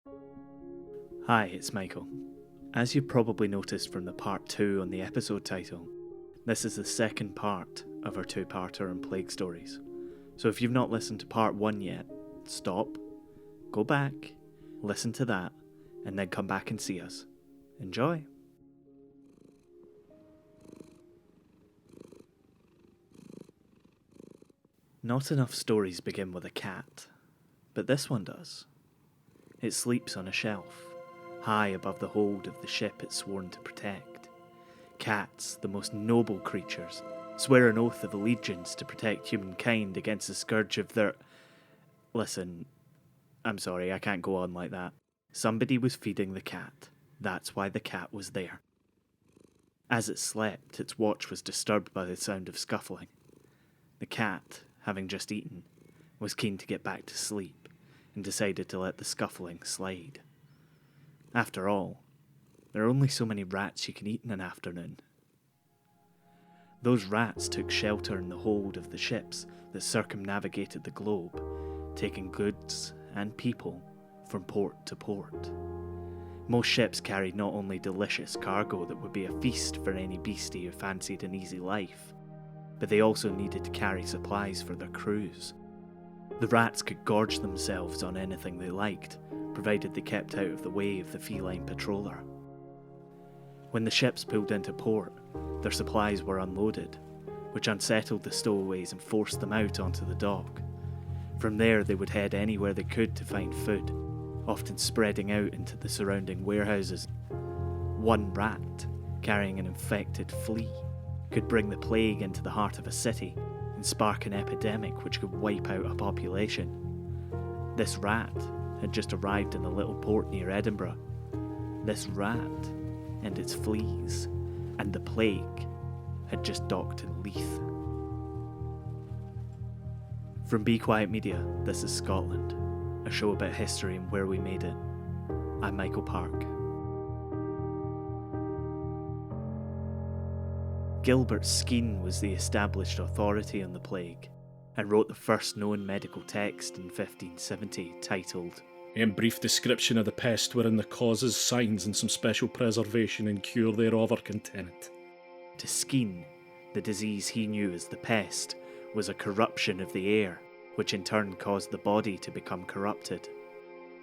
Hi, it's Michael. As you've probably noticed from the part 2 on the episode title, this is the second part of our two-parter on plague stories. So if you've not listened to part 1 yet, stop, go back, listen to that, and then come back and see us. Enjoy! Not enough stories begin with a cat, but this one does. It sleeps on a shelf, high above the hold of the ship it's sworn to protect. Cats, the most noble creatures, swear an oath of allegiance to protect humankind against the scourge of their... Listen, I'm sorry, I can't go on like that. Somebody was feeding the cat. That's why the cat was there. As it slept, its watch was disturbed by the sound of scuffling. The cat, having just eaten, was keen to get back to sleep and decided to let the scuffling slide. After all, there are only so many rats you can eat in an afternoon. Those rats took shelter in the hold of the ships that circumnavigated the globe, taking goods and people from port to port. Most ships carried not only delicious cargo that would be a feast for any beastie who fancied an easy life, but they also needed to carry supplies for their crews. The rats could gorge themselves on anything they liked, provided they kept out of the way of the feline patroller. When the ships pulled into port, their supplies were unloaded, which unsettled the stowaways and forced them out onto the dock. From there they would head anywhere they could to find food, often spreading out into the surrounding warehouses. One rat, carrying an infected flea, could bring the plague into the heart of a city and spark an epidemic which could wipe out a population. This rat had just arrived in a little port near Edinburgh. This rat and its fleas and the plague had just docked in Leith. From Be Quiet Media, this is Scotland, a show about history and where we made it. I'm Michael Park. Gilbert Skene was the established authority on the plague and wrote the first known medical text in 1570 titled In brief description of the pest wherein the causes, signs and some special preservation and cure thereof are contented. To Skene, the disease he knew as the pest was a corruption of the air, which in turn caused the body to become corrupted.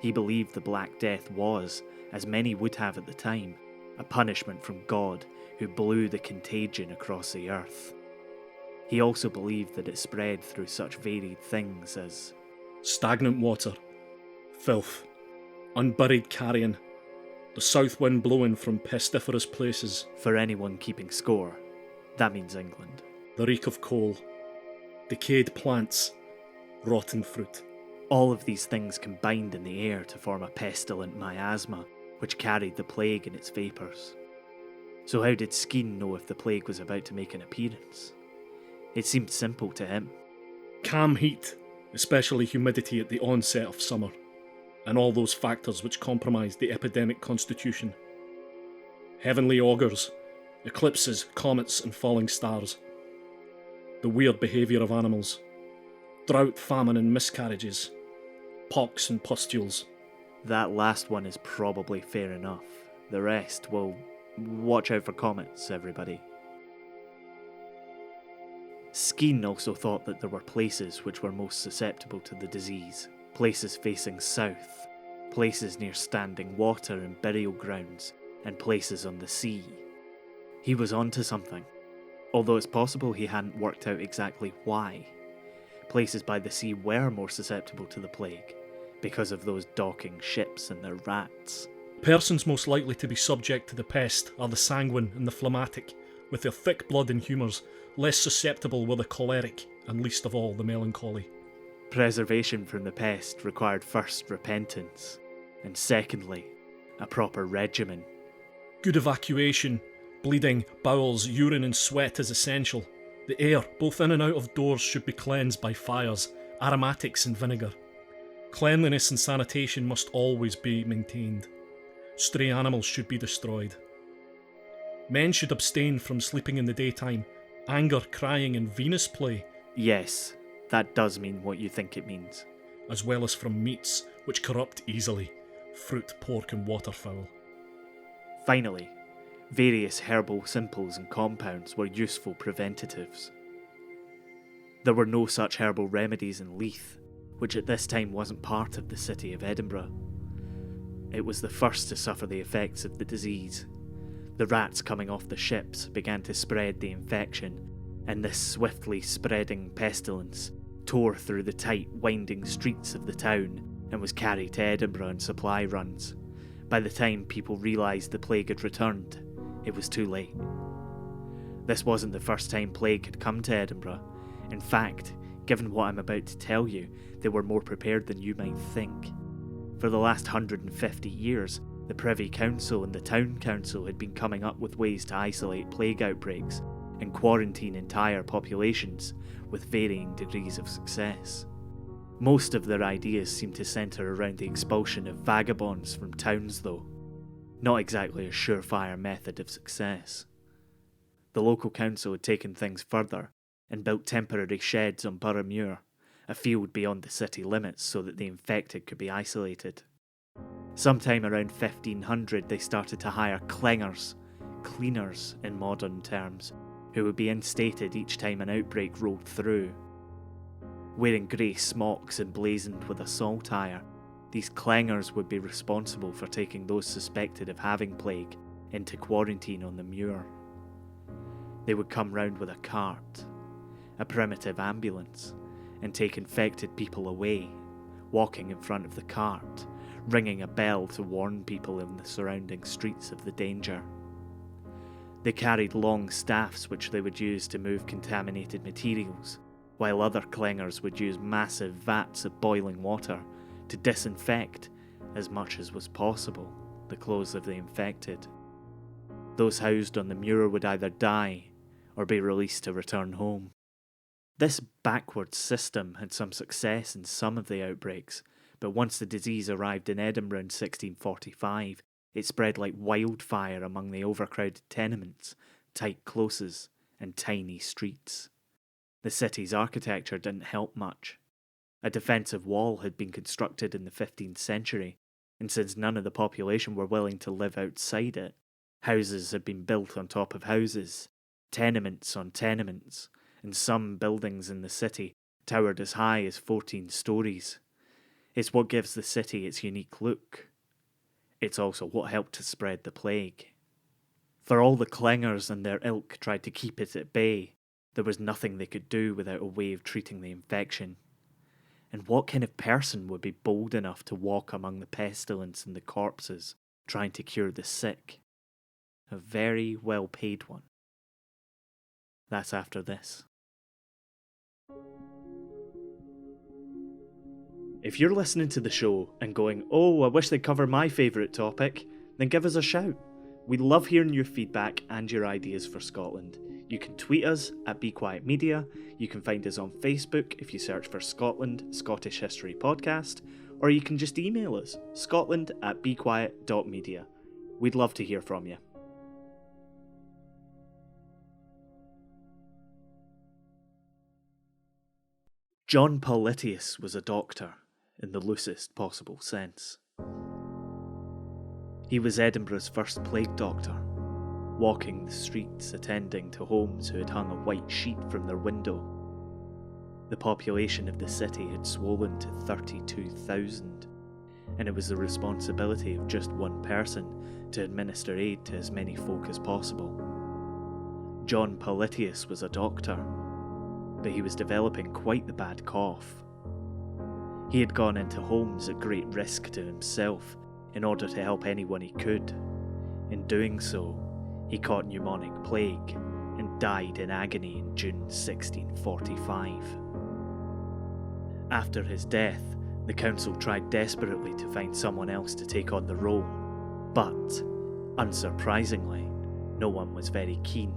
He believed the Black Death was, as many would have at the time, a punishment from God who blew the contagion across the earth. He also believed that it spread through such varied things as stagnant water, filth, unburied carrion, the south wind blowing from pestiferous places, for anyone keeping score, that means England, the reek of coal, decayed plants, rotten fruit. All of these things combined in the air to form a pestilent miasma which carried the plague in its vapours. So how did Skene know if the plague was about to make an appearance? It seemed simple to him. Calm heat, especially humidity at the onset of summer, and all those factors which compromised the epidemic constitution. Heavenly augurs, eclipses, comets and falling stars. The weird behaviour of animals. Drought, famine and miscarriages. Pox and pustules. That last one is probably fair enough. The rest, well, watch out for comets, everybody. Skene also thought that there were places which were most susceptible to the disease. Places facing south, places near standing water and burial grounds, and places on the sea. He was onto something, although it's possible he hadn't worked out exactly why. Places by the sea were more susceptible to the plague, because of those docking ships and their rats. Persons most likely to be subject to the pest are the sanguine and the phlegmatic, with their thick blood and humours. Less susceptible were the choleric, and least of all the melancholy. Preservation from the pest required first repentance, and secondly, a proper regimen. Good evacuation, bleeding, bowels, urine and sweat is essential. The air, both in and out of doors, should be cleansed by fires, aromatics and vinegar. Cleanliness and sanitation must always be maintained. Stray animals should be destroyed. Men should abstain from sleeping in the daytime. Anger, crying and Venus play. Yes, that does mean what you think it means. As well as from meats, which corrupt easily. fruit, pork and waterfowl. Finally, various herbal simples and compounds were useful preventatives. There were no such herbal remedies in Leith, which at this time wasn't part of the city of Edinburgh. It was the first to suffer the effects of the disease. The rats coming off the ships began to spread the infection, and this swiftly spreading pestilence tore through the tight, winding streets of the town and was carried to Edinburgh in supply runs. By the time people realised the plague had returned, it was too late. This wasn't the first time plague had come to Edinburgh. In fact, given what I'm about to tell you, they were more prepared than you might think. For the last 150 years, the Privy Council and the Town Council had been coming up with ways to isolate plague outbreaks and quarantine entire populations with varying degrees of success. Most of their ideas seem to centre around the expulsion of vagabonds from towns though, not exactly a surefire method of success. The local council had taken things further and built temporary sheds on Borough Muir, a field beyond the city limits so that the infected could be isolated. Sometime around 1500 they started to hire clingers, cleaners in modern terms, who would be instated each time an outbreak rolled through. Wearing grey smocks emblazoned with a salt tire, these clangers would be responsible for taking those suspected of having plague into quarantine on the Muir. They would come round with a cart, a primitive ambulance, and take infected people away, walking in front of the cart, ringing a bell to warn people in the surrounding streets of the danger. They carried long staffs which they would use to move contaminated materials, while other clingers would use massive vats of boiling water to disinfect, as much as was possible, the clothes of the infected. Those housed on the Muir would either die or be released to return home. This backwards system had some success in some of the outbreaks, but once the disease arrived in Edinburgh in 1645, it spread like wildfire among the overcrowded tenements, tight closes, and tiny streets. The city's architecture didn't help much. A defensive wall had been constructed in the 15th century, and since none of the population were willing to live outside it, houses had been built on top of houses, tenements on tenements, and some buildings in the city towered as high as 14 stories. It's what gives the city its unique look. It's also what helped to spread the plague. For all the clingers and their ilk tried to keep it at bay, there was nothing they could do without a way of treating the infection. And what kind of person would be bold enough to walk among the pestilence and the corpses, trying to cure the sick? A very well-paid one. That's after this. If you're listening to the show and going, "Oh, I wish they'd cover my favourite topic," then give us a shout. We love hearing your feedback and your ideas for Scotland. You can tweet us at Be Quiet Media, you can find us on Facebook if you search for Scotland Scottish History Podcast, or you can just email us, scotland@bequiet.media. We'd love to hear from you. John Politius was a doctor, in the loosest possible sense. He was Edinburgh's first plague doctor, walking the streets attending to homes who had hung a white sheet from their window. The population of the city had swollen to 32,000, and it was the responsibility of just one person to administer aid to as many folk as possible. John Politius was a doctor, but he was developing quite the bad cough. He had gone into homes at great risk to himself in order to help anyone he could. In doing so, he caught pneumonic plague and died in agony in June 1645. After his death, the council tried desperately to find someone else to take on the role, but, unsurprisingly, no one was very keen.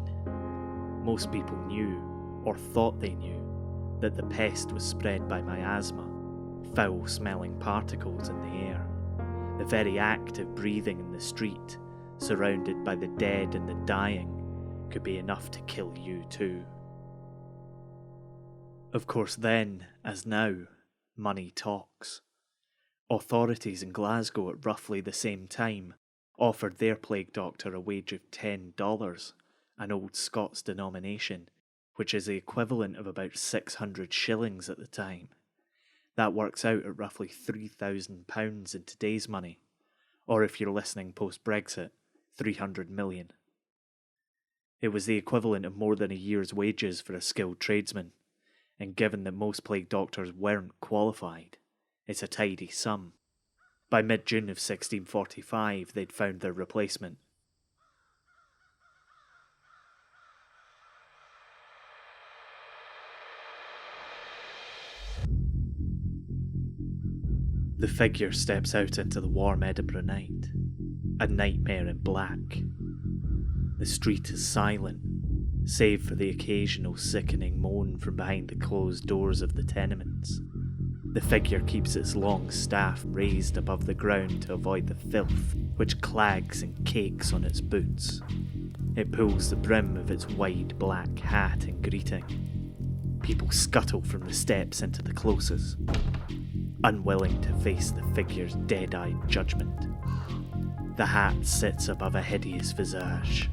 Most people knew, or thought they knew, that the pest was spread by miasma, foul-smelling particles in the air. The very act of breathing in the street, surrounded by the dead and the dying, could be enough to kill you too. Of course then, as now, money talks. Authorities in Glasgow at roughly the same time offered their plague doctor a wage of $10, an old Scots denomination, which is the equivalent of about 600 shillings at the time. That works out at roughly £3,000 in today's money, or if you're listening post-Brexit, 300 million. It was the equivalent of more than a year's wages for a skilled tradesman, and given that most plague doctors weren't qualified, it's a tidy sum. By mid-June of 1645, they'd found their replacement. The figure steps out into the warm Edinburgh night, a nightmare in black. The street is silent, save for the occasional sickening moan from behind the closed doors of the tenements. The figure keeps its long staff raised above the ground to avoid the filth which clags and cakes on its boots. It pulls the brim of its wide black hat in greeting. People scuttle from the steps into the closes, unwilling to face the figure's dead-eyed judgment. The hat sits above a hideous visage,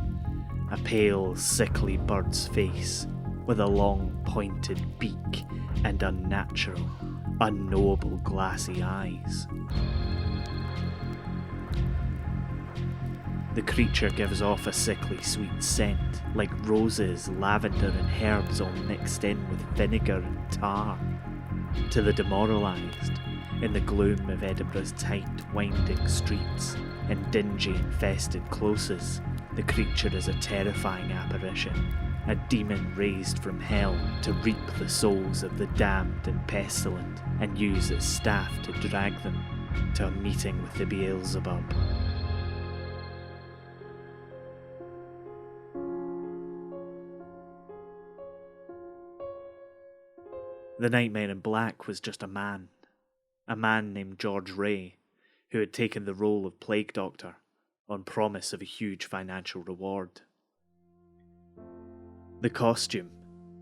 a pale, sickly bird's face with a long, pointed beak and unnatural, unknowable glassy eyes. The creature gives off a sickly sweet scent, like roses, lavender and herbs all mixed in with vinegar and tar. To the demoralised, in the gloom of Edinburgh's tight, winding streets and dingy, infested closes, the creature is a terrifying apparition, a demon raised from hell to reap the souls of the damned and pestilent and use its staff to drag them to a meeting with the Beelzebub. The Nightmare in Black was just a man named George Ray, who had taken the role of plague doctor on promise of a huge financial reward. The costume,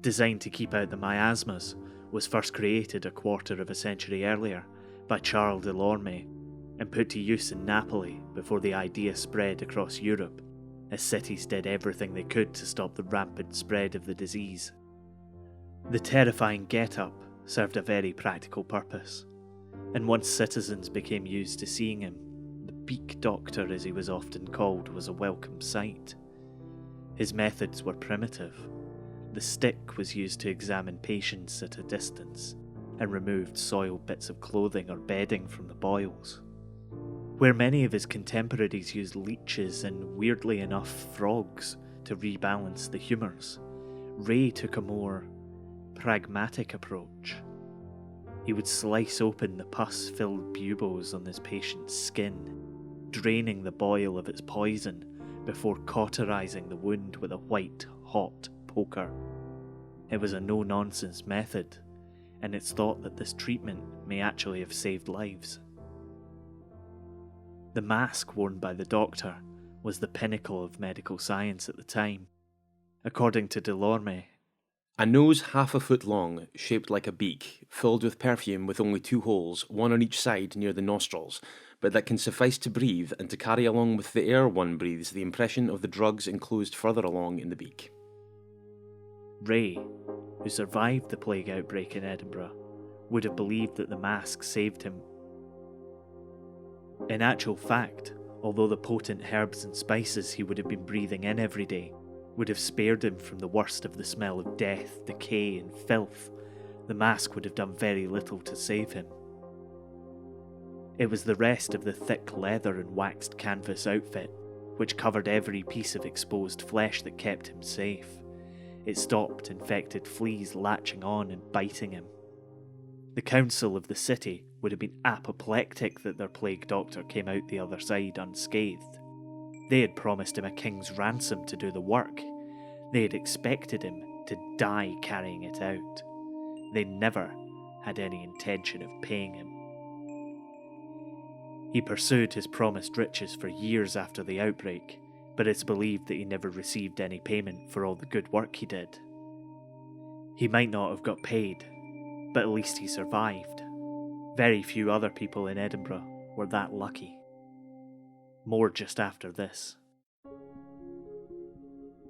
designed to keep out the miasmas, was first created a quarter of a century earlier by Charles Delorme and put to use in Napoli before the idea spread across Europe, as cities did everything they could to stop the rampant spread of the disease. The terrifying get-up served a very practical purpose, and once citizens became used to seeing him, the Beak Doctor, as he was often called, was a welcome sight. His methods were primitive. The stick was used to examine patients at a distance and removed soiled bits of clothing or bedding from the boils. Where many of his contemporaries used leeches and, weirdly enough, frogs to rebalance the humours, Ray took a more pragmatic approach. He would slice open the pus-filled buboes on his patient's skin, draining the boil of its poison before cauterizing the wound with a white, hot poker. It was a no-nonsense method, and it's thought that this treatment may actually have saved lives. The mask worn by the doctor was the pinnacle of medical science at the time. According to Delorme, a nose half a foot long, shaped like a beak, filled with perfume with only 2 holes, one on each side near the nostrils, but that can suffice to breathe and to carry along with the air one breathes the impression of the drugs enclosed further along in the beak. Ray, who survived the plague outbreak in Edinburgh, would have believed that the mask saved him. In actual fact, although the potent herbs and spices he would have been breathing in every day would have spared him from the worst of the smell of death, decay and filth, the mask would have done very little to save him. It was the rest of the thick leather and waxed canvas outfit, which covered every piece of exposed flesh, that kept him safe. It stopped infected fleas latching on and biting him. The council of the city would have been apoplectic that their plague doctor came out the other side unscathed. They had promised him a king's ransom to do the work. They had expected him to die carrying it out. They never had any intention of paying him. He pursued his promised riches for years after the outbreak, but it's believed that he never received any payment for all the good work he did. He might not have got paid, but at least he survived. Very few other people in Edinburgh were that lucky. More just after this.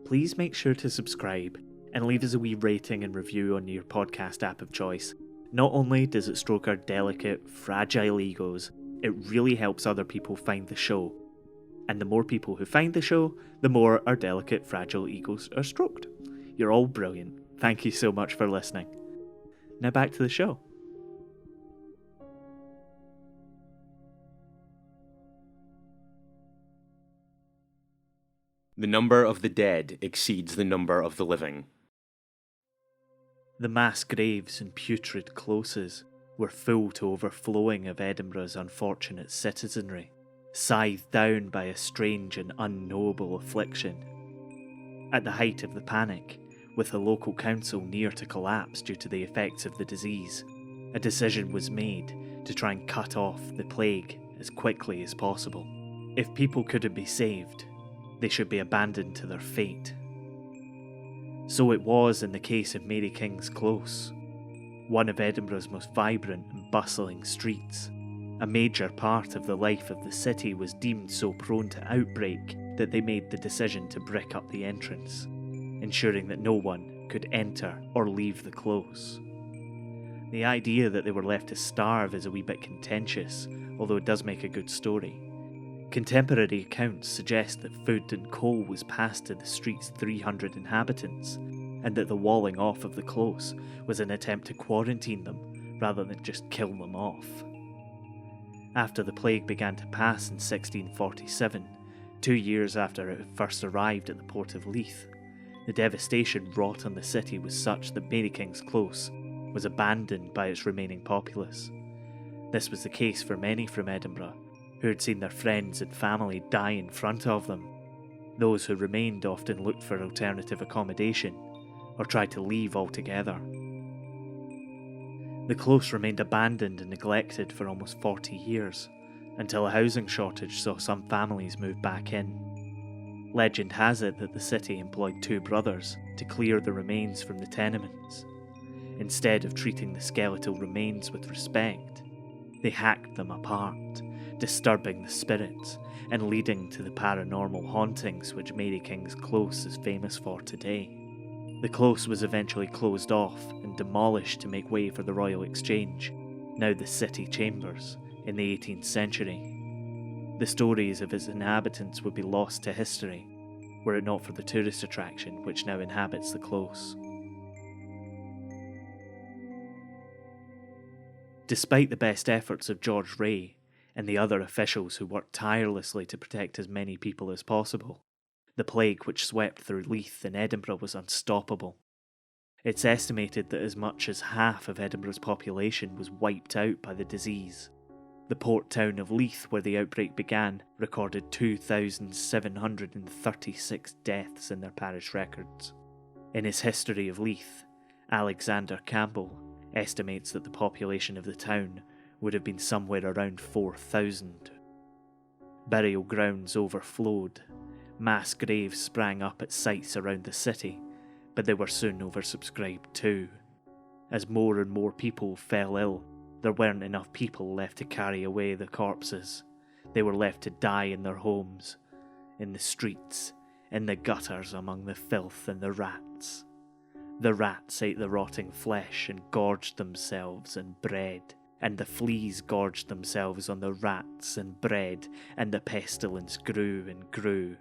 Please make sure to subscribe and leave us a wee rating and review on your podcast app of choice. Not only does it stroke our delicate, fragile egos, it really helps other people find the show. And the more people who find the show, the more our delicate, fragile egos are stroked. You're all brilliant. Thank you so much for listening. Now back to the show. The number of the dead exceeds the number of the living. The mass graves and putrid closes were full to overflowing of Edinburgh's unfortunate citizenry, scythed down by a strange and unknowable affliction. At the height of the panic, with the local council near to collapse due to the effects of the disease, a decision was made to try and cut off the plague as quickly as possible. If people couldn't be saved, they should be abandoned to their fate. So it was in the case of Mary King's Close, one of Edinburgh's most vibrant and bustling streets. A major part of the life of the city was deemed so prone to outbreak that they made the decision to brick up the entrance, ensuring that no one could enter or leave the close. The idea that they were left to starve is a wee bit contentious, although it does make a good story. Contemporary accounts suggest that food and coal was passed to the street's 300 inhabitants, and that the walling off of the close was an attempt to quarantine them rather than just kill them off. After the plague began to pass in 1647, 2 years after it had first arrived at the port of Leith, the devastation wrought on the city was such that Mary King's Close was abandoned by its remaining populace. This was the case for many from Edinburgh, who had seen their friends and family die in front of them. Those who remained often looked for alternative accommodation, or tried to leave altogether. The close remained abandoned and neglected for almost 40 years, until a housing shortage saw some families move back in. Legend has it that the city employed 2 brothers to clear the remains from the tenements. Instead of treating the skeletal remains with respect, they hacked them apart, disturbing the spirits and leading to the paranormal hauntings which Mary King's Close is famous for today. The close was eventually closed off and demolished to make way for the Royal Exchange, now the City Chambers, in the 18th century. The stories of its inhabitants would be lost to history, were it not for the tourist attraction which now inhabits the close. Despite the best efforts of George Ray and the other officials who worked tirelessly to protect as many people as possible, the plague which swept through Leith and Edinburgh was unstoppable. It's estimated that as much as half of Edinburgh's population was wiped out by the disease. The port town of Leith, where the outbreak began, recorded 2,736 deaths in their parish records. In his History of Leith, Alexander Campbell estimates that the population of the town would have been somewhere around 4,000. Burial grounds overflowed. Mass graves sprang up at sites around the city, but they were soon oversubscribed too. As more and more people fell ill, there weren't enough people left to carry away the corpses. They were left to die in their homes, in the streets, in the gutters among the filth and the rats. The rats ate the rotting flesh and gorged themselves in bread, and the fleas gorged themselves on the rats and bread, and the pestilence grew and grew.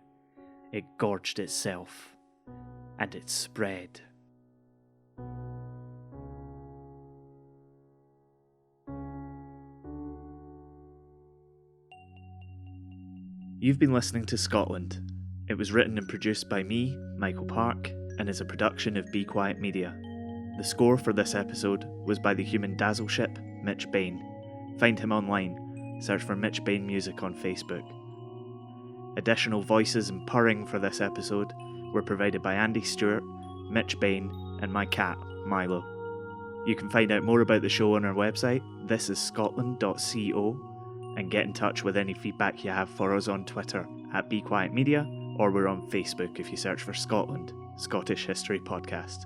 It gorged itself, and it spread. You've been listening to Scotland. It was written and produced by me, Michael Park, and is a production of Be Quiet Media. The score for this episode was by the human dazzle ship, Mitch Bain. Find him online, search for Mitch Bain Music on Facebook. Additional voices and purring for this episode were provided by Andy Stewart, Mitch Bain, and my cat, Milo. You can find out more about the show on our website, thisisscotland.co, and get in touch with any feedback you have for us on Twitter @BeQuietMedia, or we're on Facebook if you search for Scotland, Scottish History Podcast.